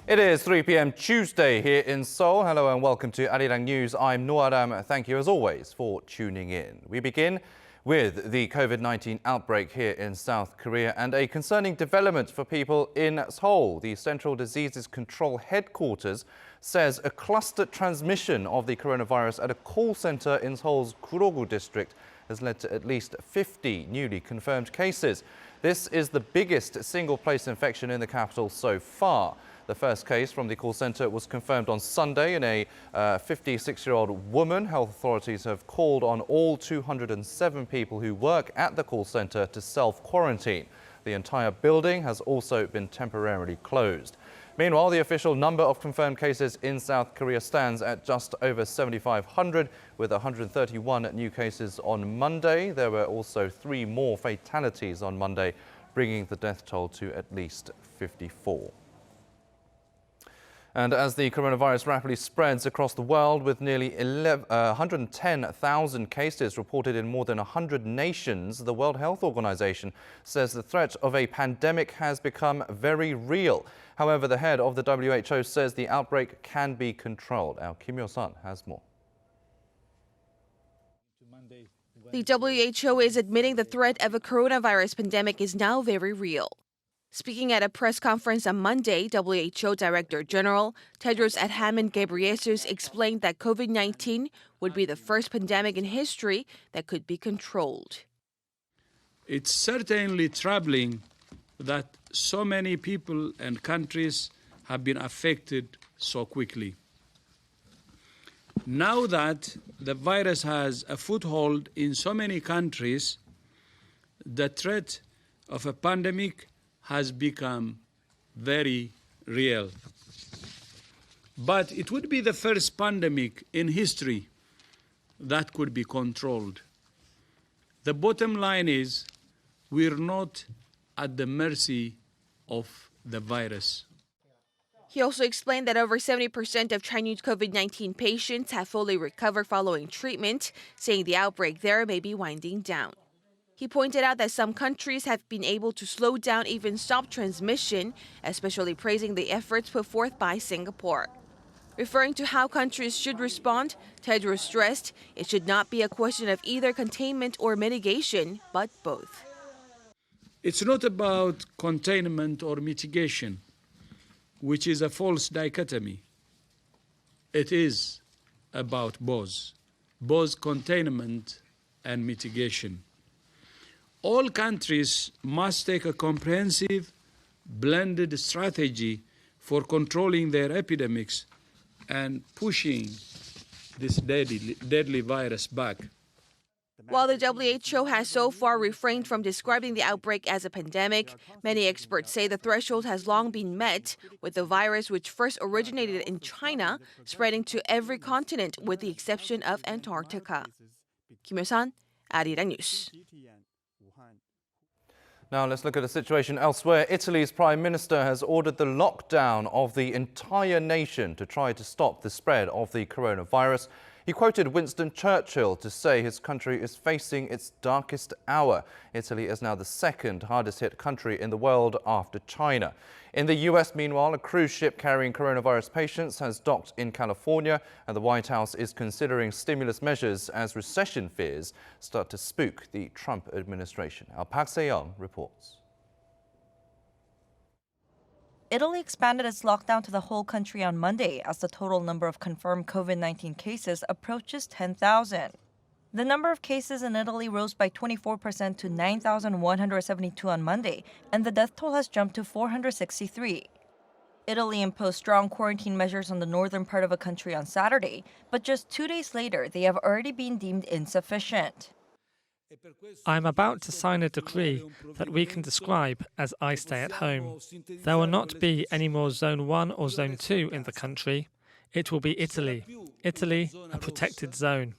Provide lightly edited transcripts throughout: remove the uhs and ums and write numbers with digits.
It is 3 p.m. Tuesday here in Seoul. Hello and welcome to Arirang News. I'm Noaram. Thank you as always for tuning in. We begin with the COVID-19 outbreak here in South Korea and a concerning development for people in Seoul. The Central Diseases Control Headquarters says a clustered transmission of the coronavirus at a call center in Seoul's Gurogu district has led to at least 50 newly confirmed cases. This is the biggest single-place infection in the capital so far. The first case from the call center was confirmed on Sunday in a 56-year-old woman. Health authorities have called on all 207 people who work at the call center to self-quarantine. The entire building has also been temporarily closed. Meanwhile, the official number of confirmed cases in South Korea stands at just over 7,500, with 131 new cases on Monday. There were also 3 more fatalities on Monday, bringing the death toll to at least 54. And as the coronavirus rapidly spreads across the world, with nearly 110,000 cases reported in more than 100 nations, the World Health Organization says the threat of a pandemic has become very real. However, the head of the WHO says the outbreak can be controlled. Our Kim Yo-sun has more. The WHO is admitting the threat of a coronavirus pandemic is now very real. Speaking at a press conference on Monday, WHO Director General Tedros Adhanom Ghebreyesus explained that COVID-19 would be the first pandemic in history that could be controlled. It's certainly troubling that so many people and countries have been affected so quickly. Now that the virus has a foothold in so many countries, the threat of a pandemic has become very real. But it would be the first pandemic in history that could be controlled. The bottom line is we're not at the mercy of the virus. He also explained that over 70% of Chinese COVID-19 patients have fully recovered following treatment, saying the outbreak there may be winding down. He pointed out that some countries have been able to slow down, even stop transmission, especially praising the efforts put forth by Singapore. Referring to how countries should respond, Tedros stressed it should not be a question of either containment or mitigation, but both. It's not about containment or mitigation, which is a false dichotomy. It is about both containment and mitigation. All countries must take a comprehensive, blended strategy for controlling their epidemics and pushing this deadly virus back. While the WHO has so far refrained from describing the outbreak as a pandemic, many experts say the threshold has long been met, with the virus, which first originated in China, spreading to every continent with the exception of Antarctica. Kim Yo-sun, Arirang News. Now let's look at a situation elsewhere. Italy's Prime Minister has ordered the lockdown of the entire nation to try to stop the spread of the coronavirus. He quoted Winston Churchill to say his country is facing its darkest hour. Italy is now the second hardest hit country in the world after China. In the US, meanwhile, a cruise ship carrying coronavirus patients has docked in California, and the White House is considering stimulus measures as recession fears start to spook the Trump administration. Our Park Se-young reports. Italy expanded its lockdown to the whole country on Monday as the total number of confirmed COVID-19 cases approaches 10,000. The number of cases in Italy rose by 24% to 9,172 on Monday, and the death toll has jumped to 463. Italy imposed strong quarantine measures on the northern part of the country on Saturday, but just 2 days later, they have already been deemed insufficient. I am about to sign a decree that we can describe as I stay at home. There will not be any more Zone 1 or Zone 2 in the country. It will be Italy, a protected zone.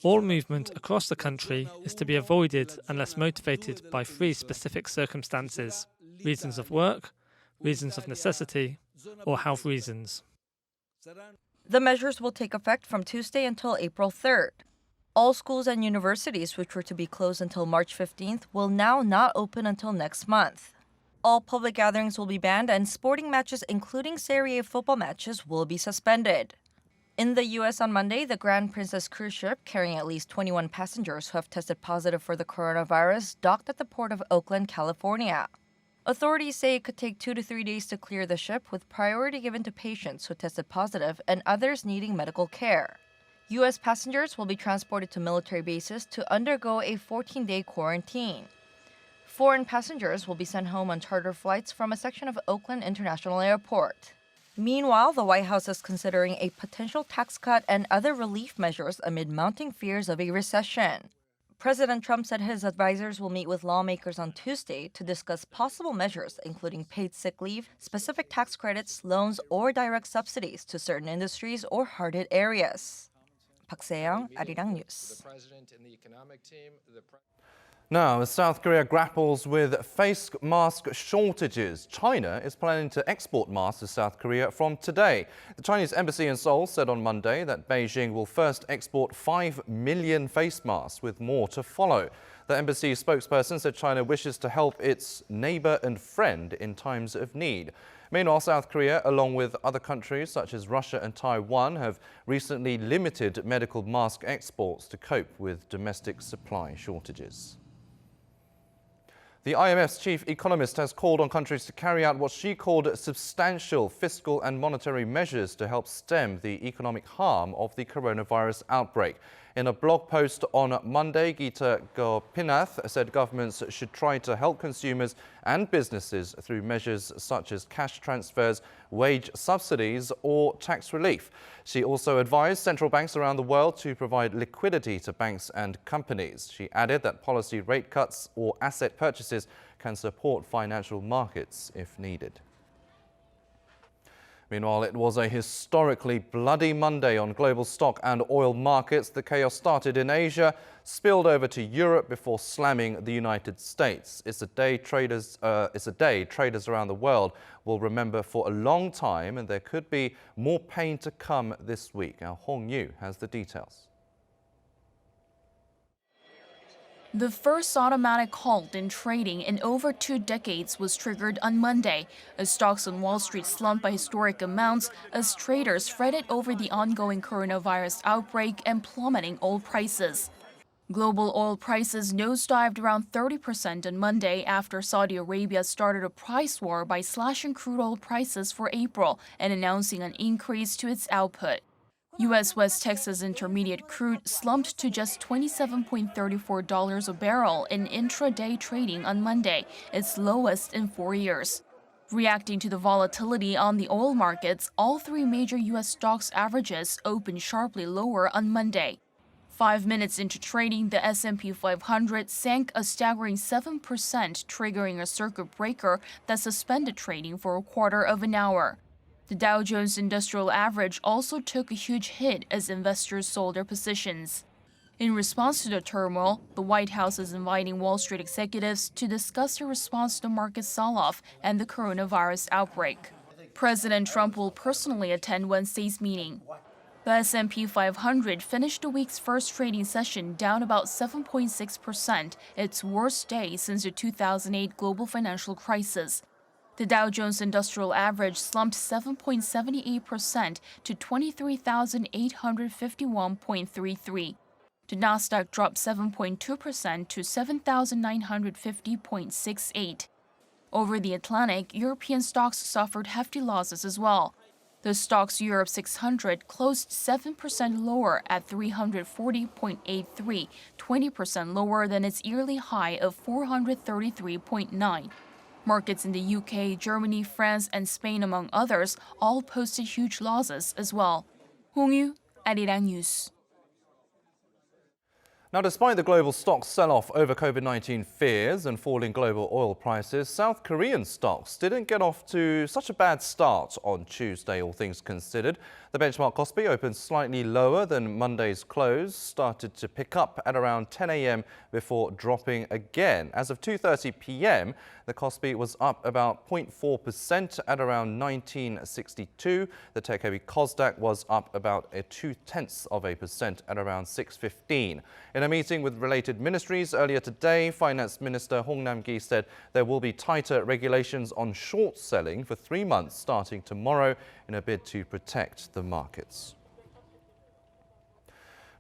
All movement across the country is to be avoided unless motivated by 3 specific circumstances: reasons of work, reasons of necessity, or health reasons. The measures will take effect from Tuesday until April 3rd. All schools and universities, which were to be closed until March 15th, will now not open until next month. All public gatherings will be banned and sporting matches, including Serie A football matches, will be suspended. In the U.S. on Monday, the Grand Princess cruise ship carrying at least 21 passengers who have tested positive for the coronavirus docked at the port of Oakland, California. Authorities say it could take 2 to 3 days to clear the ship, with priority given to patients who tested positive and others needing medical care. U.S. passengers will be transported to military bases to undergo a 14-day quarantine. Foreign passengers will be sent home on charter flights from a section of Oakland International Airport. Meanwhile, the White House is considering a potential tax cut and other relief measures amid mounting fears of a recession. President Trump said his advisors will meet with lawmakers on Tuesday to discuss possible measures, including paid sick leave, specific tax credits, loans, or direct subsidies to certain industries or hard-hit areas. Park Se-young, Arirang News. Now, as South Korea grapples with face mask shortages, China is planning to export masks to South Korea from today. The Chinese embassy in Seoul said on Monday that Beijing will first export 5 million face masks, with more to follow. The embassy spokesperson said China wishes to help its neighbor and friend in times of need. Meanwhile, South Korea, along with other countries such as Russia and Taiwan, have recently limited medical mask exports to cope with domestic supply shortages. The IMF's chief economist has called on countries to carry out what she called substantial fiscal and monetary measures to help stem the economic harm of the coronavirus outbreak. In a blog post on Monday, Gita Gopinath said governments should try to help consumers and businesses through measures such as cash transfers, wage subsidies or tax relief. She also advised central banks around the world to provide liquidity to banks and companies. She added that policy rate cuts or asset purchases can support financial markets if needed. Meanwhile, it was a historically bloody Monday on global stock and oil markets. The chaos started in Asia, spilled over to Europe before slamming the United States. It's a day traders around the world will remember for a long time, and there could be more pain to come this week. Our Hong Yu has the details. The first automatic halt in trading in over 2 decades was triggered on Monday, as stocks on Wall Street slumped by historic amounts as traders fretted over the ongoing coronavirus outbreak and plummeting oil prices. Global oil prices nosedived around 30% on Monday after Saudi Arabia started a price war by slashing crude oil prices for April and announcing an increase to its output. U.S. West Texas Intermediate crude slumped to just $27.34 a barrel in intraday trading on Monday, its lowest in 4 years. Reacting to the volatility on the oil markets, all 3 major U.S. stocks averages opened sharply lower on Monday. 5 minutes into trading, the S&P 500 sank a staggering 7%, triggering a circuit breaker that suspended trading for a quarter of an hour. The Dow Jones Industrial Average also took a huge hit as investors sold their positions. In response to the turmoil, the White House is inviting Wall Street executives to discuss their response to the market sell-off and the coronavirus outbreak. President Trump will personally attend Wednesday's meeting. The S&P 500 finished the week's first trading session down about 7.6%, its worst day since the 2008 global financial crisis. The Dow Jones Industrial Average slumped 7.78% to 23,851.33. The Nasdaq dropped 7.2% to 7,950.68. Over the Atlantic, European stocks suffered hefty losses as well. The Stoxx Europe 600 closed 7% lower at 340.83, 20% lower than its yearly high of 433.9. Markets in the UK, Germany, France, and Spain, among others, all posted huge losses as well. Hong Yu, Arirang News. Now, despite the global stock sell-off over COVID-19 fears and falling global oil prices, South Korean stocks didn't get off to such a bad start on Tuesday, all things considered. The benchmark Kospi opened slightly lower than Monday's close, started to pick up at around 10 a.m. before dropping again. As of 2:30 p.m., the Kospi was up about 0.4% at around 1962. The tech-heavy Kosdaq was up about 0.2% at around 615. In In a meeting with related ministries earlier today, Finance Minister Hong Nam-ki said there will be tighter regulations on short selling for 3 months starting tomorrow in a bid to protect the markets.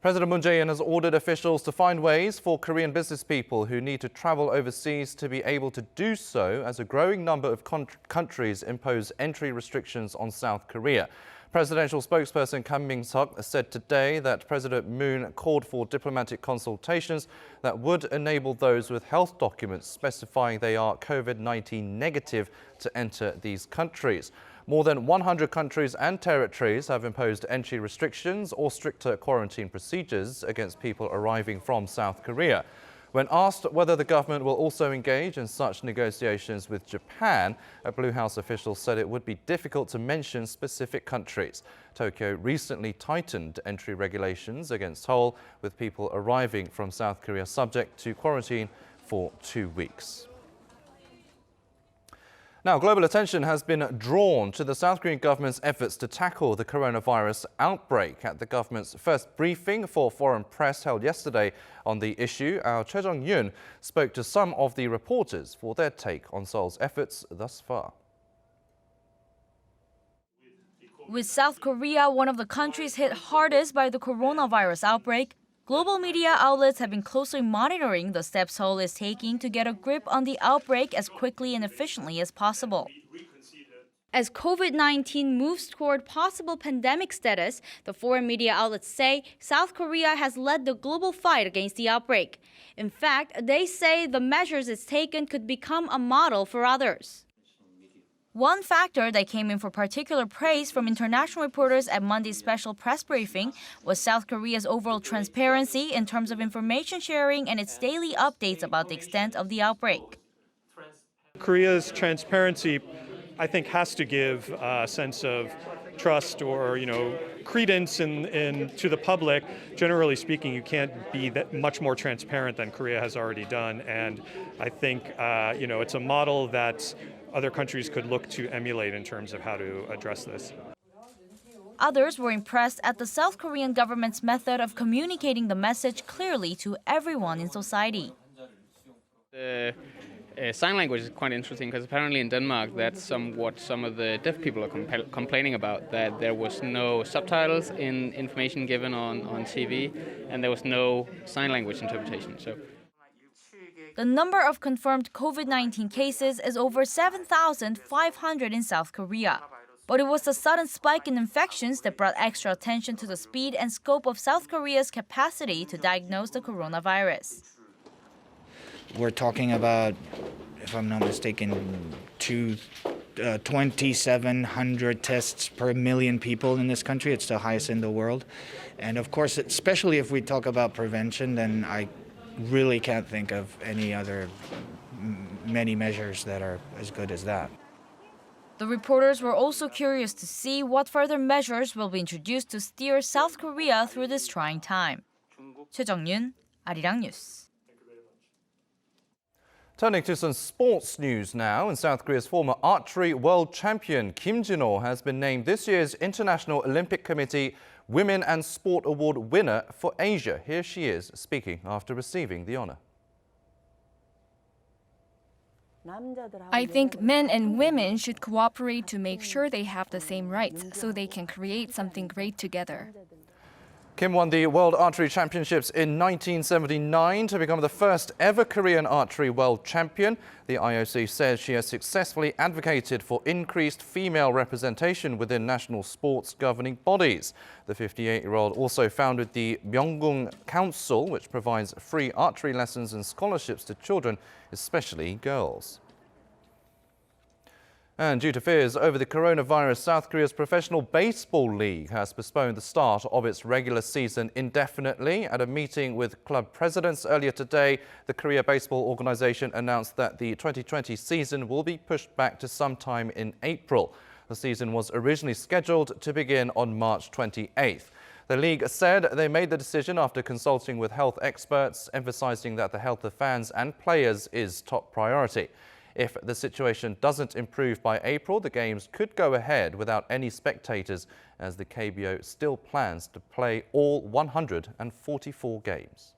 President Moon Jaein has ordered officials to find ways for Korean business people who need to travel overseas to be able to do so as a growing number of countries impose entry restrictions on South Korea. Presidential spokesperson Kim Jin-ho said today that President Moon called for diplomatic consultations that would enable those with health documents specifying they are COVID-19 negative to enter these countries. More than 100 countries and territories have imposed entry restrictions or stricter quarantine procedures against people arriving from South Korea. When asked whether the government will also engage in such negotiations with Japan, a Blue House official said it would be difficult to mention specific countries. Tokyo recently tightened entry regulations against Seoul, with people arriving from South Korea subject to quarantine for 2 weeks. Now, global attention has been drawn to the South Korean government's efforts to tackle the coronavirus outbreak. At the government's first briefing for foreign press held yesterday on the issue, our Choi Jung-yoon spoke to some of the reporters for their take on Seoul's efforts thus far. With South Korea one of the countries hit hardest by the coronavirus outbreak, global media outlets have been closely monitoring the steps Seoul is taking to get a grip on the outbreak as quickly and efficiently as possible. As COVID-19 moves toward possible pandemic status, the foreign media outlets say South Korea has led the global fight against the outbreak. In fact, they say the measures it's taken could become a model for others. One factor that came in for particular praise from international reporters at Monday's special press briefing was South Korea's overall transparency in terms of information sharing and its daily updates about the extent of the outbreak. Korea's transparency, I think, has to give a sense of trust or, credence to the public. Generally speaking, you can't be that much more transparent than Korea has already done. And I think, it's a model that other countries could look to emulate in terms of how to address this. Others were impressed at the South Korean government's method of communicating the message clearly to everyone in society. The sign language is quite interesting because apparently in Denmark that's what some of the deaf people are complaining about, that there was no subtitles in information given on TV and there was no sign language interpretation. The number of confirmed COVID-19 cases is over 7,500 in South Korea. But it was the sudden spike in infections that brought extra attention to the speed and scope of South Korea's capacity to diagnose the coronavirus. We're talking about, if I'm not mistaken, 2,700 tests per million people in this country. It's the highest in the world. And of course, especially if we talk about prevention, then I really can't think of any other many measures that are as good as that. The reporters were also curious to see what further measures will be introduced to steer South Korea through this trying time. Choi Jung-yoon, Arirang News. Turning to some sports news now, and South Korea's former archery world champion Kim Jin-ho has been named this year's International Olympic Committee Women and Sport Award winner for Asia. Here she is speaking after receiving the honor. I think men and women should cooperate to make sure they have the same rights so they can create something great together. Kim won the World Archery Championships in 1979 to become the first ever Korean archery world champion. The IOC says she has successfully advocated for increased female representation within national sports governing bodies. The 58-year-old also founded the Myeonggung Council, which provides free archery lessons and scholarships to children, especially girls. And due to fears over the coronavirus, South Korea's Professional Baseball League has postponed the start of its regular season indefinitely. At a meeting with club presidents earlier today, the Korea Baseball Organization announced that the 2020 season will be pushed back to sometime in April. The season was originally scheduled to begin on March 28th. The league said they made the decision after consulting with health experts, emphasizing that the health of fans and players is top priority. If the situation doesn't improve by April, the games could go ahead without any spectators, as the KBO still plans to play all 144 games.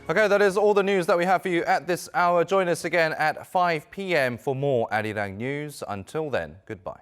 Okay, that is all the news that we have for you at this hour. Join us again at 5 p.m. for more Arirang news. Until then, goodbye.